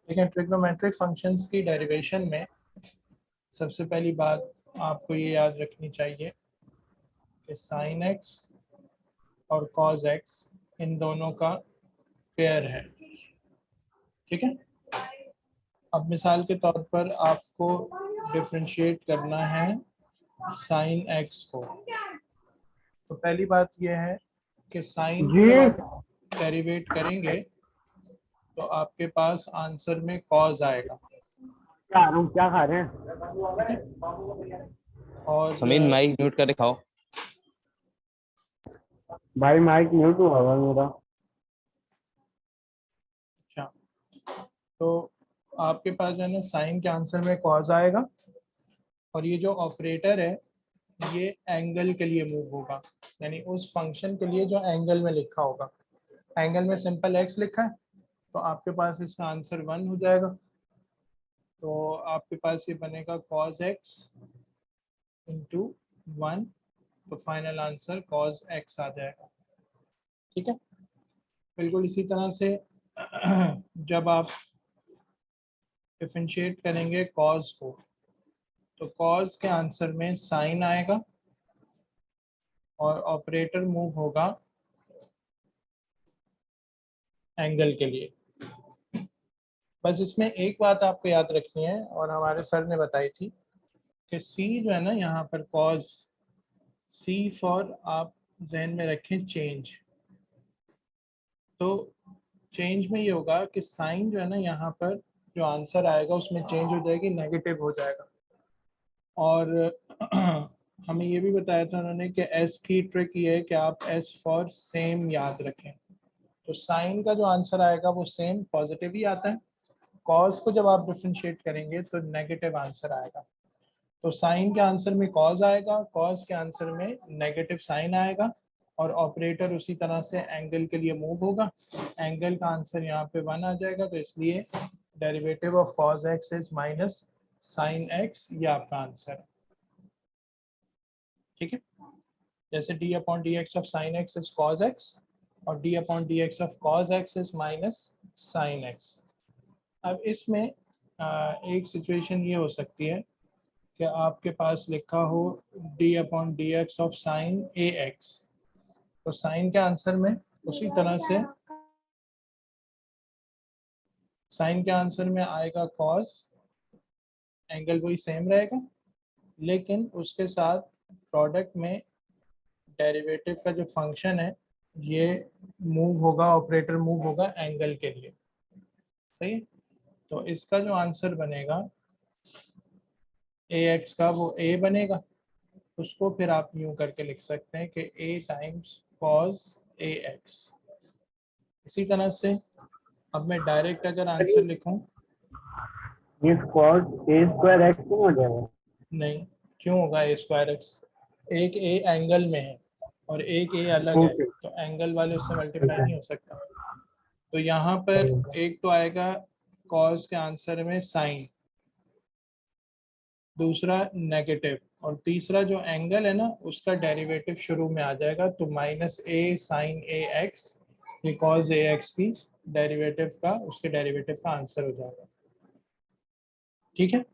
लेकिन trigonometric functions की derivation में सबसे पहली बात आपको ये याद रखनी चाहिए कि साइन एक्स और कॉज एक्स इन दोनों का पेयर है। ठीक है। अब मिसाल के तौर पर आपको डिफरेंशिएट करना है साइन एक्स को, तो पहली बात यह है कि साइन को जब आप डेरिवेट करेंगे तो आपके पास आंसर में कॉज आएगा। क्या खा रहे हैं? ठीक है। और समीर माइक म्यूट कर दिखाओ। भाई माइक म्यूट हुआ हुआ मेरा। अच्छा, तो आपके पास जो है ना साइन के आंसर में कॉज आएगा, और ये जो ऑपरेटर है ये एंगल के लिए मूव होगा, यानी उस फंक्शन के लिए जो एंगल में लिखा होगा। एंगल में सिंपल एक्स लिखा है तो आपके पास इसका आंसर 1 हो जाएगा। तो आपके पास ये बनेगा cos x इंटू 1, तो फाइनल आंसर cos x आ जाएगा। ठीक है। बिल्कुल इसी तरह से जब आप डिफरेंशिएट करेंगे cos को, तो cos के आंसर में साइन आएगा और ऑपरेटर मूव होगा एंगल के लिए। बस इसमें एक बात आपको याद रखनी है और हमारे सर ने बताई थी कि c जो है ना यहाँ पर cos, c फॉर आप जहन में रखें चेंज। तो चेंज में ये होगा कि साइन जो है ना यहाँ पर जो आंसर आएगा उसमें चेंज हो जाएगी, नेगेटिव हो जाएगा। और हमें ये भी बताया था उन्होंने कि एस की ट्रिक ये है कि आप एस फॉर सेम याद रखें। तो साइन का जो आंसर आएगा वो सेम पॉजिटिव ही आता है। कॉस को जब आप डिफरेंशिएट करेंगे तो नेगेटिव आंसर आएगा। तो साइन के आंसर में कॉस आएगा, कॉस के आंसर में नेगेटिव साइन आएगा, और ऑपरेटर उसी तरह से एंगल के लिए मूव होगा। एंगल का आंसर यहाँ पे 1 आ जाएगा, तो इसलिए derivative of cos x is minus sine x, ये आपका आंसर है। ठीक है। जैसे d upon d x of sine x is cos x और d upon d x of cos x is minus sine x. अब इसमें एक सिचुएशन ये हो सकती है कि आपके पास लिखा हो D upon d x of sign A x, तो साइन के आंसर में उसी तरह से साइन के आंसर में आएगा कॉस, एंगल वही सेम रहेगा, लेकिन उसके साथ प्रोडक्ट में डेरिवेटिव का जो फंक्शन है ये मूव होगा, ऑपरेटर मूव होगा एंगल के लिए। सही है। तो इसका जो आंसर बनेगा ए एक्स का, वो ए बनेगा। उसको फिर आप यूं करके लिख सकते हैं कि a times cos A x. इसी तरह से अब मैं डायरेक्ट अगर आंसर लिखूं, ये cos a स्क्वायर x क्यों हो जाएगा? नहीं, क्यों होगा ए स्क्वायर एक्स? एक ए एंगल में है और एक ए अलग है, ओके। तो एंगल वाले उससे मल्टीप्लाई नहीं हो सकता। तो यहाँ पर एक तो आएगा कॉस के आंसर में साइन, दूसरा नेगेटिव, और तीसरा जो एंगल है ना उसका डेरिवेटिव शुरू में आ जाएगा, तो माइनस ए साइन ए एक्स, ये कॉस ए एक्स की डेरिवेटिव का, उसके डेरिवेटिव का आंसर हो जाएगा। ठीक है।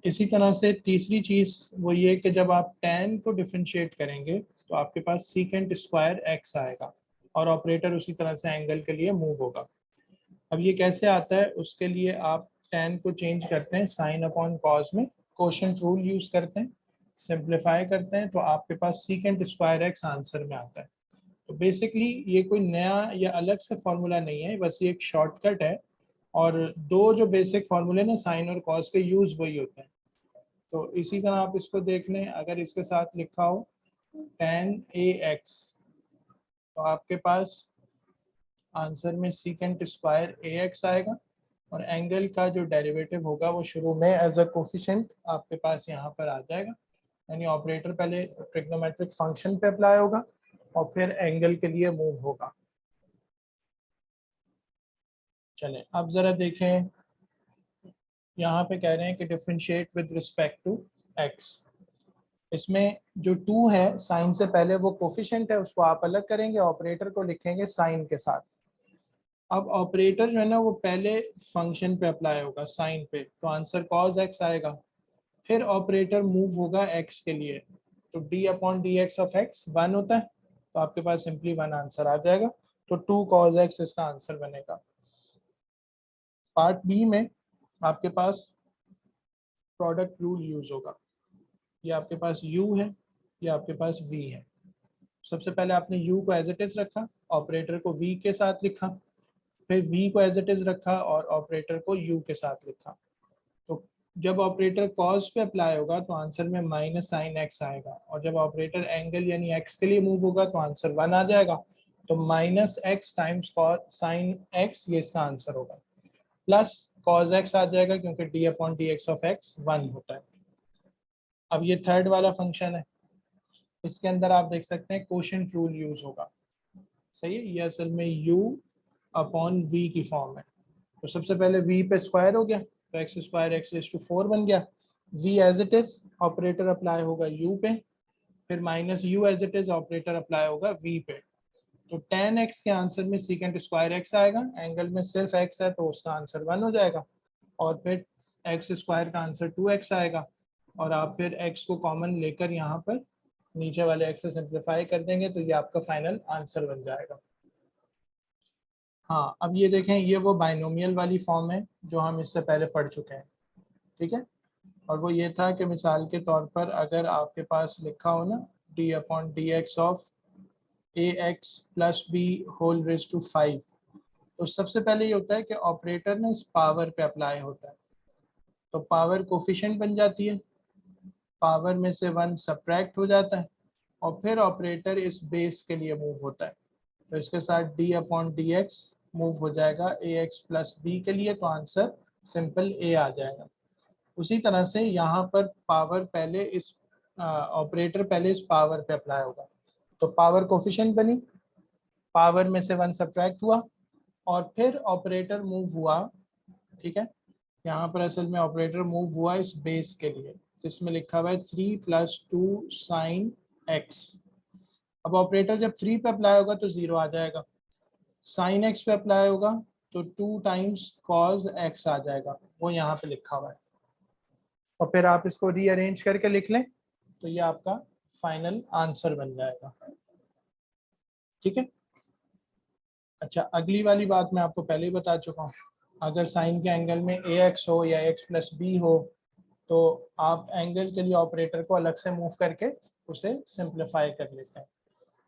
इसी तरह से तीसरी चीज वो ये कि जब आप tan को डिफरेंशिएट करेंगे तो आपके पास सीकेंट स्क्वायर x आएगा, और ऑपरेटर उसी तरह से एंगल के लिए मूव होगा। अब ये कैसे आता है, उसके लिए आप tan को चेंज करते हैं साइन अपॉन कॉस में, कोशेंट रूल यूज करते हैं, सिंप्लीफाई करते हैं, तो आपके पास सीकेंट स्क्वायर x आंसर में आता है। तो बेसिकली ये कोई नया या अलग से फॉर्मूला नहीं है, बस ये एक शॉर्टकट है, और दो जो बेसिक फॉर्मूले ना साइन और कॉस के यूज वही होते हैं। तो इसी तरह आप इसको देख लें, अगर इसके साथ लिखा हो tan ए एक्स, तो आपके पास आंसर में सीकेंट स्क्वायर ए एक्स आएगा, और एंगल का जो डेरिवेटिव होगा वो शुरू में एज अ कोफिशिएंट आपके पास यहाँ पर आ जाएगा, यानी ऑपरेटर पहले ट्रिग्नोमेट्रिक फंक्शन पे अप्लाई होगा और फिर एंगल के लिए मूव होगा। चलें अब जरा देखें, यहाँ पे कह रहे हैं कि differentiate with respect to x. इसमें जो 2 है साइन से पहले वो कोफिशिएंट है, उसको आप अलग करेंगे, ऑपरेटर को लिखेंगे साइन के साथ। अब ऑपरेटर जो है ना वो पहले फंक्शन पे अप्लाई होगा साइन पे, तो आंसर cos x आएगा। फिर ऑपरेटर मूव होगा x के लिए, तो d upon d x of x 1 होता है, तो आपके पास सिंपली 1 आंसर आ जाएगा। तो 2 cos x इसका आंसर बनेगा। पार्ट बी में आपके पास प्रोडक्ट रूल यूज होगा। ये आपके पास u है, ये आपके पास v है। सबसे पहले आपने u को एज इट इज रखा, ऑपरेटर को v के साथ लिखा, फिर v को एज इट इज रखा और ऑपरेटर को u के साथ लिखा। तो जब ऑपरेटर cos पे अप्लाई होगा तो आंसर में माइनस साइन x आएगा, और जब ऑपरेटर एंगल यानी x के लिए मूव होगा तो आंसर 1 आ जाएगा। तो minus x times sign x ये इसका आंसर होगा, प्लस cos x आ जाएगा क्योंकि d upon d x of x 1 होता है। अब ये थर्ड वाला फंक्शन है, इसके अंदर आप देख सकते हैं कोशेंट रूल यूज होगा। सही है, ये असल में u अपॉन v की फॉर्म है। तो सबसे पहले v पे स्क्वायर हो गया, तो x square x raise to 4 बन गया। v as it is, operator apply होगा u पे, फिर minus u as it is, operator apply होगा v पे। तो tan x के आंसर में सीकेंट स्क्वायर x आएगा, एंगल में सिर्फ x है तो उसका आंसर 1 हो जाएगा। और फिर एक्स स्क्वायर का आंसर 2x आएगा, और आप फिर x को कॉमन लेकर यहाँ पर नीचे वाले x से सिंप्लीफाई कर देंगे तो ये आपका फाइनल आंसर बन जाएगा। हाँ, अब ये देखें, ये वो बाइनोमियल वाली फॉर्म है जो हम इससे पहले पढ़ चुके हैं। ठीक है, और वो ये था कि मिसाल के तौर पर अगर आपके पास लिखा हो ना d upon d x of a x plus b whole raise to 5, तो सबसे पहले ये होता है कि ऑपरेटर ना इस पावर पे अप्लाई होता है, तो पावर कोफिशिएंट बन जाती है, पावर में से 1 सब्ट्रैक्ट हो जाता है, और फिर ऑपरेटर इस बेस के लिए मूव होता है। तो इसके साथ d upon d x move हो जाएगा ए एक्स प्लस बी के लिए, तो आंसर सिंपल a आ जाएगा। उसी तरह से यहाँ पर पावर पहले इस ऑपरेटर पहले इस पावर पे अप्लाई होगा, तो पावर कोफिशिएंट बनी, पावर में से 1 सब्ट्रैक्ट हुआ, और फिर ऑपरेटर मूव हुआ। ठीक है, यहाँ पर असल में ऑपरेटर मूव हुआ इस बेस के लिए, जिसमें लिखा हुआ है 3 + 2 साइन x। अब ऑपरेटर जब 3 पे अप्लाई होगा तो 0 आ जाएगा, साइन x पे अप्लाई होगा तो 2 टाइम्स cos x आ जाएगा, वो यहाँ पे लिखा हुआ है। और फिर आप इसको रीअरेंज करके लिख लें तो ये आपका फाइनल आंसर बन जाएगा। ठीक है, अच्छा, अगली वाली बात मैं आपको पहले ही बता चुका हूँ, अगर साइन के एंगल में ax हो या x प्लस बी हो तो आप एंगल के लिए ऑपरेटर को अलग से मूव करके उसे सिंप्लीफाई कर लेते हैं।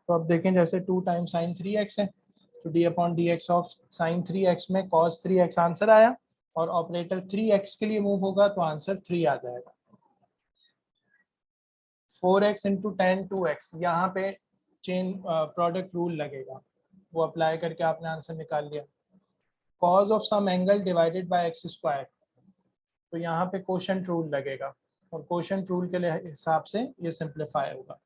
तो अब देखें, जैसे 2 टाइम्स साइन 3x है, तो d upon d x of sign 3x में cos 3x आंसर आया, और ऑपरेटर 3x के लिए मूव होगा तो आंसर 3 आ जाएगा। 4x इंटू टेन 2x, यहाँ पे चेन प्रोडक्ट रूल लगेगा, वो अप्लाई करके आपने आंसर निकाल लिया। cos of some angle divided by x square, तो यहाँ पे कोशेंट रूल लगेगा, और कोशेंट रूल के हिसाब से ये सिंप्लीफाई होगा।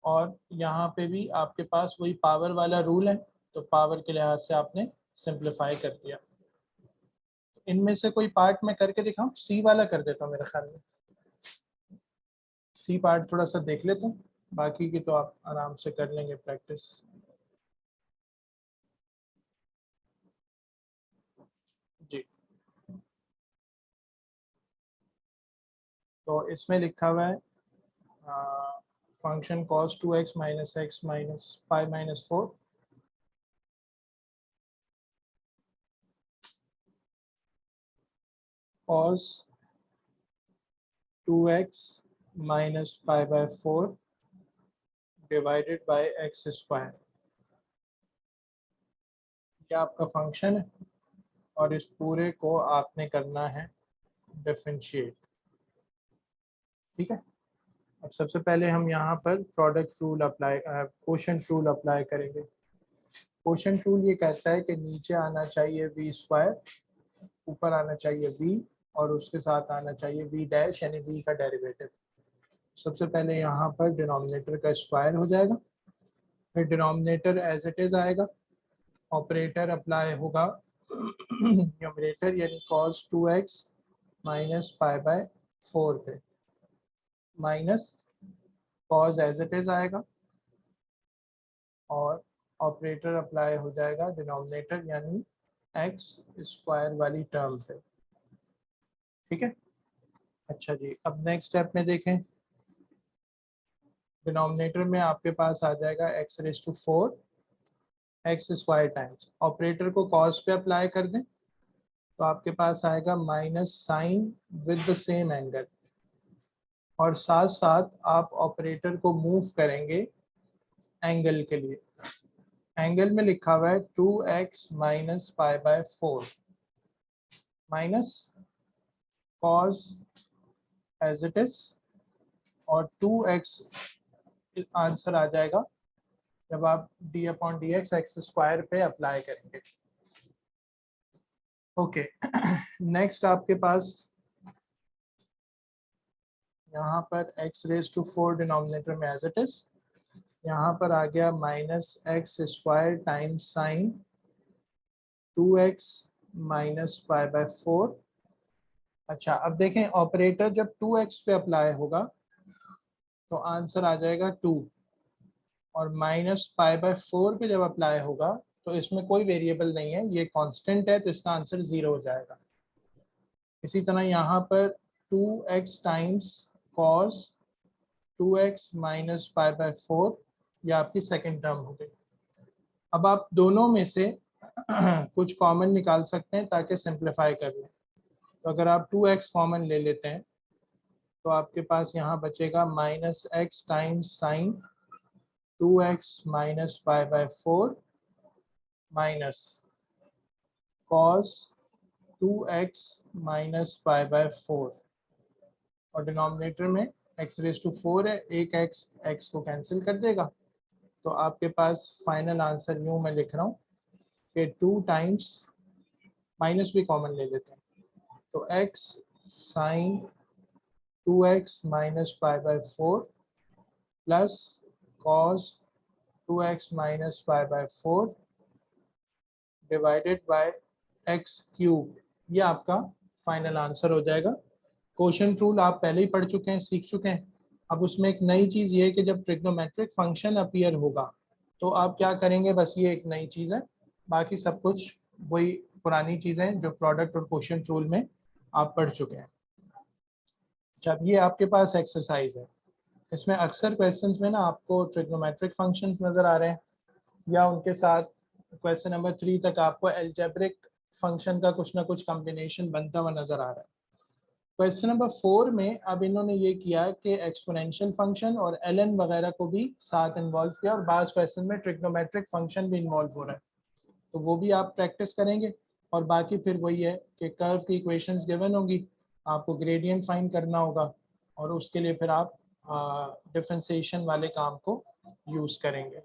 और यहाँ पे भी आपके पास वही पावर वाला रूल है, तो पावर के लिहाज से आपने सिंप्लीफाई कर दिया। इनमें से कोई पार्ट मैं करके दिखाऊं, सी वाला कर देता हूँ, मेरे ख्याल में सी पार्ट थोड़ा सा देख लेते हैं, बाकी की तो आप आराम से कर लेंगे प्रैक्टिस। जी, तो इसमें लिखा हुआ है function cos 2x - x - 5 - 4 cos 2x - π/4 divided by x square, क्या आपका फंक्शन है, और इस पूरे को आपने करना है डिफरेंशिएट। ठीक है, अब सबसे पहले हम यहाँ पर product rule apply, quotient rule apply करेंगे। कोशेंट रूल ये कहता है कि नीचे आना चाहिए v स्क्वायर, ऊपर आना चाहिए v, और उसके साथ आना चाहिए v डैश यानी v का डेरिवेटिव। सबसे पहले यहाँ पर डिनोमिनेटर का स्क्वायर हो जाएगा, फिर डिनोमिनेटर एज इट इज आएगा, ऑपरेटर अप्लाई होगा न्यूमरेटर यानी cos 2x - π/4 पे, minus cos as it is आएगा, और ऑपरेटर अप्लाई हो जाएगा डिनोमिनेटर यानी एक्स स्क्वायर वाली टर्म पे। ठीक है, अच्छा जी, अब नेक्स्ट स्टेप में देखें। डिनोमिनेटर में आपके पास आ जाएगा x raise to 4 x square times, operator को कॉस पे अप्लाई कर दें तो आपके पास आएगा minus sine with the same angle, और साथ साथ आप ऑपरेटर को मूव करेंगे एंगल के लिए। एंगल में लिखा हुआ है 2x minus pi by 4 minus cos as it is, और 2x आंसर आ जाएगा जब आप d upon d x x square पे अप्लाई करेंगे। ओके, नेक्स्ट आपके पास यहाँ पर x रेज टू 4 डिनोमिनेटर में एज इट इज, यहाँ पर आ गया minus x square times sine 2x minus pi by 4। अच्छा, अब देखें ऑपरेटर जब 2x पे अप्लाई होगा तो आंसर आ जाएगा 2, और माइनस पाई बाय 4 पे जब अप्लाई होगा तो इसमें कोई वेरिएबल नहीं है, ये कांस्टेंट है, तो इसका आंसर 0 हो जाएगा। इसी तरह यहाँ पर 2x times cos 2x minus pi by 4, यह आपकी सेकेंड टर्म हो गई। अब आप दोनों में से कुछ कॉमन निकाल सकते हैं ताकि सिंप्लीफाई कर लें। तो अगर आप 2x कॉमन ले लेते हैं तो आपके पास यहाँ बचेगा minus x times sine 2x minus pi by 4 minus cos 2x minus pi by 4, और डिनोमिनेटर में x रेज टू 4 है, एक x को कैंसिल कर देगा, तो आपके पास फाइनल आंसर यूँ मैं लिख रहा हूँ कि 2 टाइम्स, माइनस भी कॉमन ले लेते हैं, तो x sine 2x minus pi by 4 plus cos 2x minus pi by 4 divided by x cube, ये आपका फाइनल आंसर हो जाएगा। क्वोशंट रूल आप पहले ही पढ़ चुके हैं, सीख चुके हैं। अब उसमें एक नई चीज़ ये है कि जब ट्रिग्नोमेट्रिक फंक्शन अपीयर होगा तो आप क्या करेंगे, बस ये एक नई चीज़ है, बाकी सब कुछ वही पुरानी चीज़ें जो प्रोडक्ट और क्वोशंट रूल में आप पढ़ चुके हैं। जब ये आपके पास एक्सरसाइज है, इसमें अक्सर क्वेश्चंस में ना आपको ट्रिग्नोमेट्रिक फंक्शंस नज़र आ रहे हैं, या उनके साथ क्वेश्चन नंबर 3 तक आपको एल्जेब्रिक फंक्शन का कुछ ना कुछ कॉम्बिनेशन बनता हुआ नजर आ रहा है। क्वेश्चन नंबर 4 में अब इन्होंने ये किया कि एक्सपोनेंशियल फंक्शन और एलएन वगैरह को भी साथ इन्वॉल्व किया, और बाज़ क्वेश्चन में ट्रिग्नोमेट्रिक फंक्शन भी इन्वॉल्व हो रहा है, तो वो भी आप प्रैक्टिस करेंगे। और बाकी फिर वही है कि कर्व की इक्वेशंस गिवन होंगी, आपको ग्रेडियंट फाइंड करना होगा, और उसके लिए फिर आप डिफरेंशिएशन वाले काम को यूज़ करेंगे।